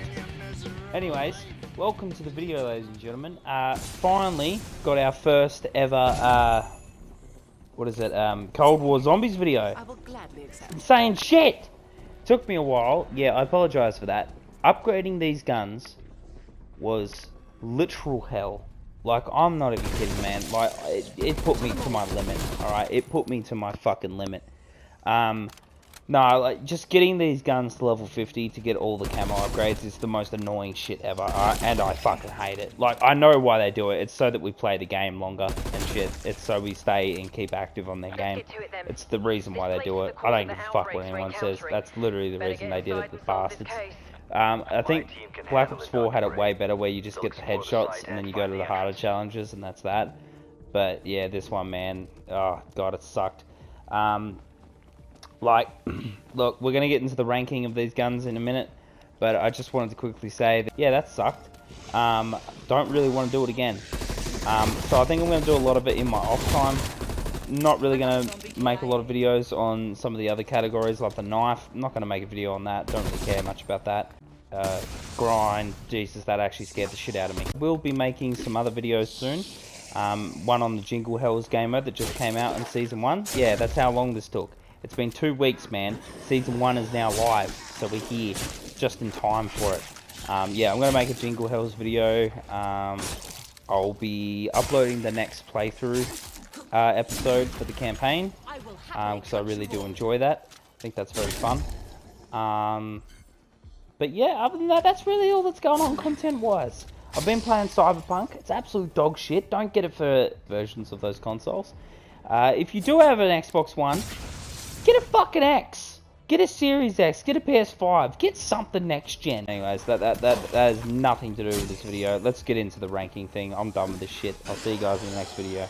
shot. Anyways, welcome to the video, ladies and gentlemen. Finally got our first ever, Cold War Zombies video. I will gladly accept. Insane shit! Took me a while. Yeah, I apologize for that. Upgrading these guns was literal hell. Like, I'm not even kidding, man. Like, it put me to my limit, alright? It put me to my fucking limit. No, like, just getting these guns to level 50 to get all the camo upgrades is the most annoying shit ever, and I fucking hate it. Like, I know why they do it. It's so that we play the game longer and shit. It's so we stay and keep active on their game. It's the reason why they do it. I don't give a fuck what anyone says. That's literally the reason they did it, the bastards. I think Black Ops 4 had it way better, where you just get the headshots and then you go to the harder challenges and that's that. But yeah, this one, man, oh god, it sucked. Like, look, we're gonna get into the ranking of these guns in a minute, but I just wanted to quickly say that, yeah, that sucked. Don't really want to do it again. So I think I'm gonna do a lot of it in my off time. Not really gonna make a lot of videos on some of the other categories, like the knife. I'm not gonna make a video on that. Don't really care much about that. Grind, Jesus, that actually scared the shit out of me. We'll be making some other videos soon. One on the Jingle Hells gamer that just came out in Season 1. Yeah, that's how long this took. It's been 2 weeks, man. Season 1 is now live, so we're here just in time for it. Yeah, I'm going to make a Jingle Hells video. I'll be uploading the next playthrough episode for the campaign, because I really do enjoy that. I think that's very fun. But yeah, other than that, that's really all that's going on content-wise. I've been playing Cyberpunk. It's absolute dog shit. Don't get it for versions of those consoles. If you do have an Xbox One, get a fucking X. Get a Series X. Get a PS5. Get something next gen. Anyways, that has nothing to do with this video. Let's get into the ranking thing. I'm done with this shit. I'll see you guys in the next video.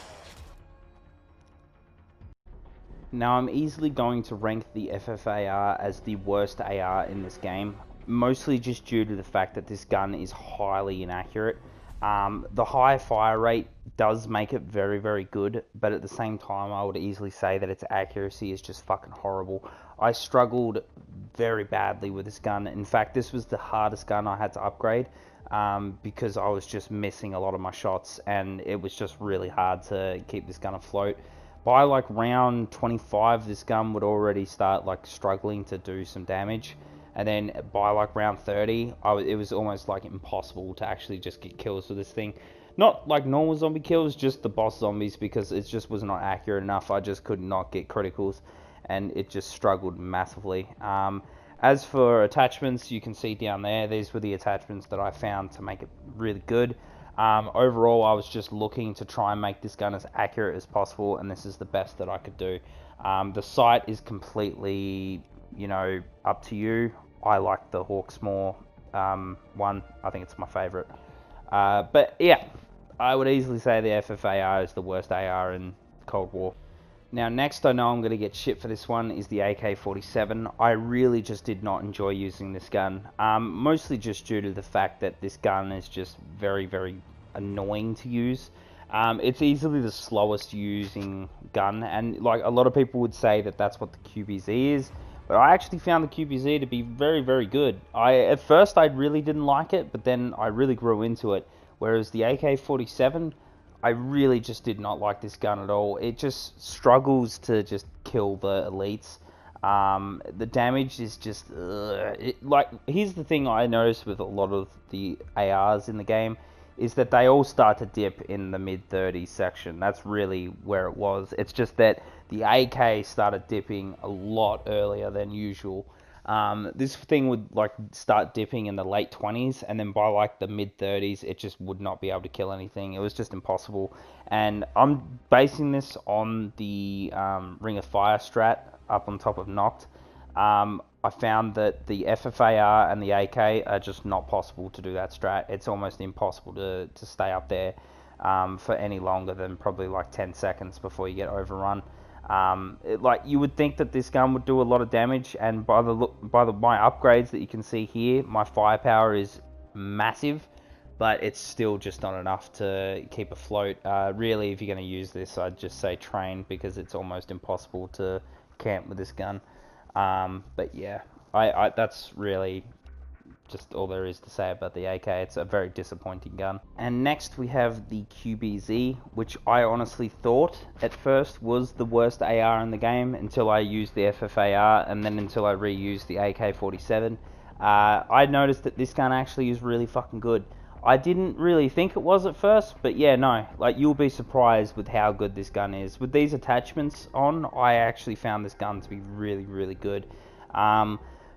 Now, I'm easily going to rank the FFAR as the worst AR in this game. Mostly just due to the fact that this gun is highly inaccurate. The high fire rate does make it very, very good, but at the same time, I would easily say that its accuracy is just fucking horrible. I struggled very badly with this gun. In fact, this was the hardest gun I had to upgrade, because I was just missing a lot of my shots, and it was just really hard to keep this gun afloat. By like round 25, this gun would already start like struggling to do some damage. And then by like round 30, it was almost like impossible to actually just get kills with this thing. Not like normal zombie kills, just the boss zombies, because it just was not accurate enough. I just could not get criticals, and it just struggled massively. As for attachments, you can see down there, these were the attachments that I found to make it really good. Overall, I was just looking to try and make this gun as accurate as possible, and this is the best that I could do. The sight is completely, you know, up to you. I like the Hawksmoor one. I think it's my favourite. But yeah, I would easily say the FFAR is the worst AR in Cold War. Now, next, I know I'm going to get shit for this one, is the AK-47. I really just did not enjoy using this gun. Mostly just due to the fact that this gun is just very, very annoying to use. It's easily the slowest using gun, and like a lot of people would say that that's what the QBZ is. But I actually found the QBZ to be very, very good. At first I really didn't like it, but then I really grew into it. Whereas the AK-47, I really just did not like this gun at all. It just struggles to just kill the elites. The damage is just... here's the thing I noticed with a lot of the ARs in the game, is that they all start to dip in the mid-30s section. That's really where it was. It's just that the AK started dipping a lot earlier than usual. This thing would like start dipping in the late 20s, and then by like the mid-30s, it just would not be able to kill anything. It was just impossible. And I'm basing this on the Ring of Fire strat up on top of Noct. I found that the FFAR and the AK are just not possible to do that strat. It's almost impossible to stay up there for any longer than probably like 10 seconds before you get overrun. Like you would think that this gun would do a lot of damage, and by my upgrades that you can see here, my firepower is massive, but it's still just not enough to keep afloat. Really, if you're going to use this, I'd just say train, because it's almost impossible to camp with this gun. But yeah, I that's really just all there is to say about the AK. It's a very disappointing gun. And next we have the QBZ, which I honestly thought at first was the worst AR in the game until I used the FFAR, and then until I reused the AK-47. I noticed that this gun actually is really fucking good. I didn't really think it was at first, but yeah, no, like, you'll be surprised with how good this gun is. With these attachments on, I actually found this gun to be really, really good.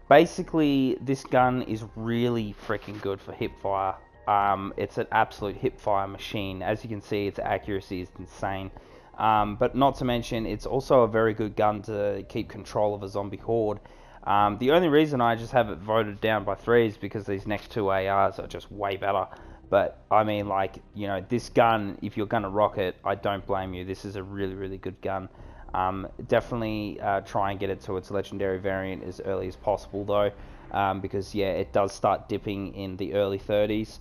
Basically, this gun is really freaking good for hip fire. It's an absolute hip fire machine. As you can see, its accuracy is insane. But not to mention, it's also a very good gun to keep control of a zombie horde. The only reason I just have it voted down by 3 is because these next 2 ARs are just way better. But, I mean, like, you know, this gun, if you're going to rock it, I don't blame you. This is a really, really good gun. Definitely try and get it to its legendary variant as early as possible, though. Because, yeah, it does start dipping in the early 30s.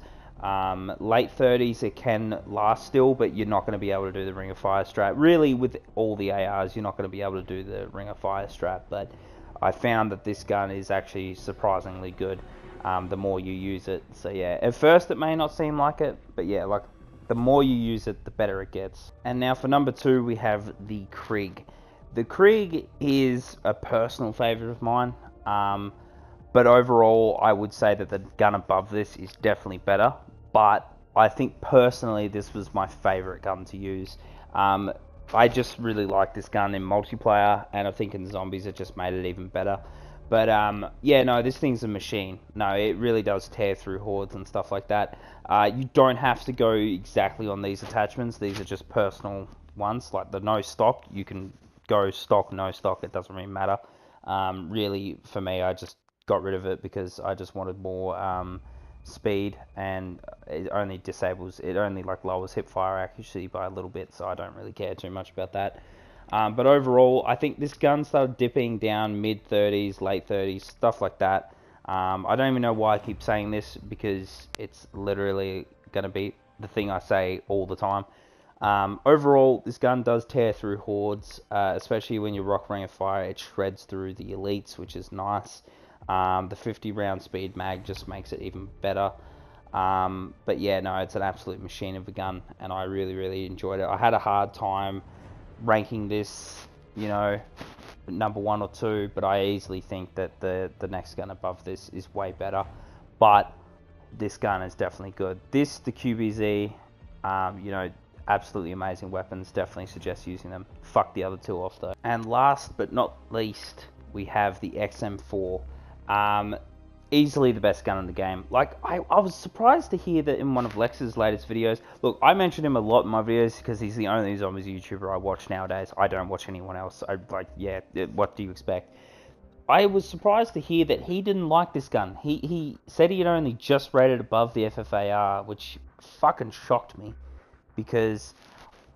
Late 30s, it can last still, but you're not going to be able to do the Ring of Fire strat. Really, with all the ARs, you're not going to be able to do the Ring of Fire strat, but I found that this gun is actually surprisingly good the more you use it. So yeah, at first it may not seem like it, but yeah, like, the more you use it, the better it gets. And now for number 2, we have the Krieg. The Krieg is a personal favourite of mine, but overall I would say that the gun above this is definitely better, but I think personally this was my favourite gun to use. I just really like this gun in multiplayer, and I think in zombies it just made it even better. But yeah, no, this thing's a machine. No, it really does tear through hordes and stuff like that. You don't have to go exactly on these attachments. These are just personal ones, like the no stock. You can go stock, no stock, it doesn't really matter. Really, for me, I just got rid of it because I just wanted more speed, and it only like lowers hip fire accuracy by a little bit, so I don't really care too much about that. But overall, I think this gun started dipping down mid-30s, late 30s, stuff like that. I don't even know why I keep saying this, because it's literally going to be the thing I say all the time. Overall, this gun does tear through hordes, especially when you rock Ring of Fire. It shreds through the elites, which is nice. The 50 round speed mag just makes it even better. But yeah, no, it's an absolute machine of a gun, and I really, really enjoyed it. I had a hard time ranking this, you know, number 1 or 2, but I easily think that the next gun above this is way better. But this gun is definitely good. The QBZ, you know, absolutely amazing weapons. Definitely suggest using them. Fuck the other 2 off though. And last but not least, we have the XM4. Easily the best gun in the game. Like, I was surprised to hear that in one of Lex's latest videos. Look, I mentioned him a lot in my videos because he's the only zombies YouTuber I watch nowadays. I don't watch anyone else. Yeah, what do you expect? I was surprised to hear that he didn't like this gun. He said he had only just rated above the FFAR, which fucking shocked me, because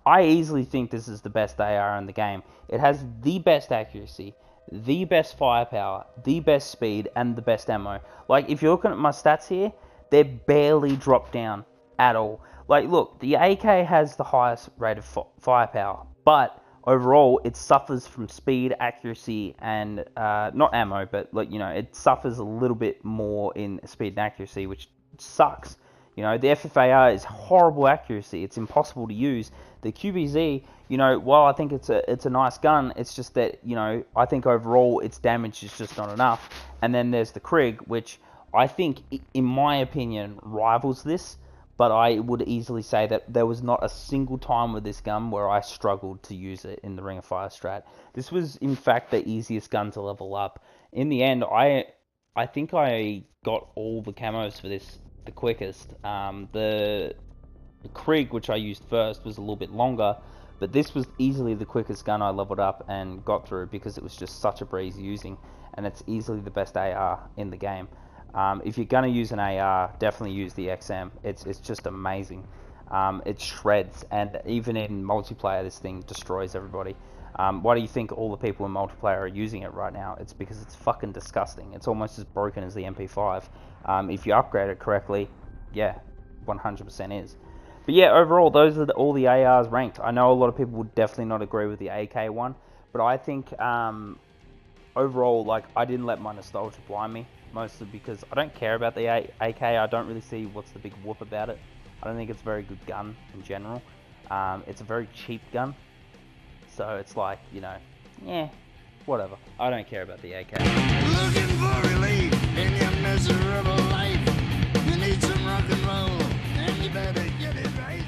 I easily think this is the best AR in the game. It has the best accuracy, the best firepower, the best speed, and the best ammo. Like, if you're looking at my stats here, they're barely dropped down at all. Like, look, the AK has the highest rate of firepower, but overall, it suffers from speed, accuracy, and, not ammo, but, like, you know, it suffers a little bit more in speed and accuracy, which sucks. You know, the FFAR is horrible accuracy. It's impossible to use. The QBZ, you know, while I think it's a nice gun, it's just that, you know, I think overall its damage is just not enough. And then there's the Krieg, which I think, in my opinion, rivals this. But I would easily say that there was not a single time with this gun where I struggled to use it in the Ring of Fire strat. This was, in fact, the easiest gun to level up. In the end, I think I got all the camos for this the quickest. The Krieg, which I used first, was a little bit longer, but this was easily the quickest gun I leveled up and got through, because it was just such a breeze using, and it's easily the best AR in the game. If you're going to use an AR, definitely use the XM. It's just amazing. It shreds, and even in multiplayer, this thing destroys everybody. Why do you think all the people in multiplayer are using it right now? It's because it's fucking disgusting. It's almost as broken as the MP5. If you upgrade it correctly, yeah, 100% is. But yeah, overall, those are all the ARs ranked. I know a lot of people would definitely not agree with the AK one, but I think overall, like, I didn't let my nostalgia blind me. mostly because I don't care about the AK. I don't really see what's the big whoop about it. I don't think it's a very good gun in general. It's a very cheap gun, so it's like, you know, yeah, whatever. I don't care about the AK. Looking for relief in your miserable life. You need some rock and roll, and you better get it right.